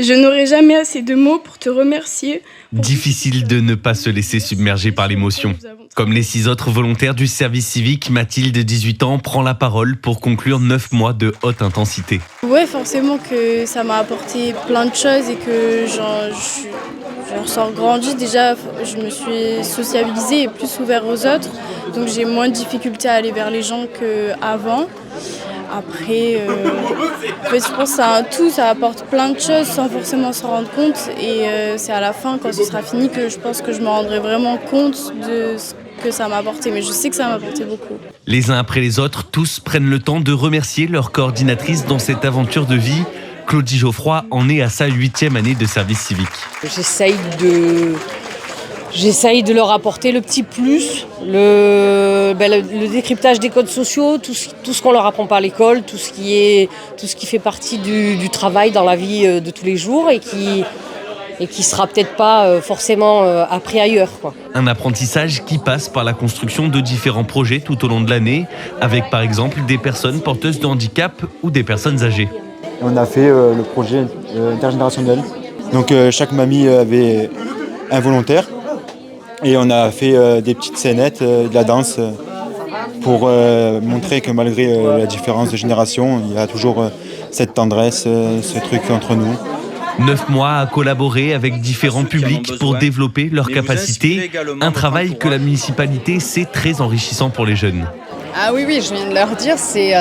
Je n'aurai jamais assez de mots pour te remercier. Difficile de ne pas se laisser submerger par l'émotion. Comme les 6 autres volontaires du service civique, Mathilde, 18 ans, prend la parole pour conclure 9 mois de haute intensité. Ouais, forcément que ça m'a apporté plein de choses et que j'en ressors grandi. Déjà, je me suis sociabilisée et plus ouverte aux autres. Donc j'ai moins de difficultés à aller vers les gens qu'avant. Après, en fait, je pense que c'est un tout, ça apporte plein de choses sans forcément s'en rendre compte. Et c'est à la fin, quand ce sera fini, que je pense que je me rendrai vraiment compte de ce que ça m'a apporté. Mais je sais que ça m'a apporté beaucoup. Les uns après les autres, tous prennent le temps de remercier leur coordinatrice dans cette aventure de vie. Claudie Geoffroy en est à sa 8e année de service civique. J'essaye de leur apporter le petit plus, le décryptage des codes sociaux, tout ce qu'on leur apprend pas à l'école, tout ce qui fait partie du travail dans la vie de tous les jours et qui sera peut-être pas forcément appris ailleurs, quoi. Un apprentissage qui passe par la construction de différents projets tout au long de l'année, avec par exemple des personnes porteuses de handicap ou des personnes âgées. On a fait le projet intergénérationnel. Donc chaque mamie avait un volontaire. Et on a fait des petites scénettes, de la danse, pour montrer que malgré la différence de génération, il y a toujours cette tendresse, ce truc entre nous. 9 mois à collaborer avec différents publics pour développer leurs capacités. Un travail que la municipalité sait très enrichissant pour les jeunes. Ah oui, je viens de leur dire, c'est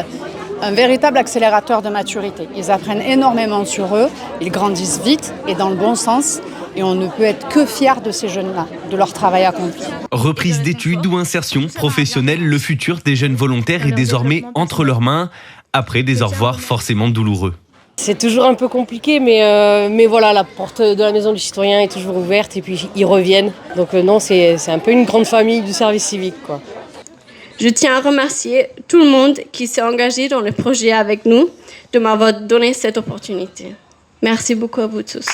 un véritable accélérateur de maturité. Ils apprennent énormément sur eux, ils grandissent vite et dans le bon sens. Et on ne peut être que fier de ces jeunes-là, de leur travail accompli. Reprise d'études ou insertion professionnelle, le futur des jeunes volontaires est désormais entre leurs mains, après des au revoir forcément douloureux. C'est toujours un peu compliqué, mais voilà, la porte de la Maison du Citoyen est toujours ouverte et puis ils reviennent. Donc non, c'est un peu une grande famille du service civique, quoi. Je tiens à remercier tout le monde qui s'est engagé dans le projet avec nous, de m'avoir donné cette opportunité. Merci beaucoup à vous tous.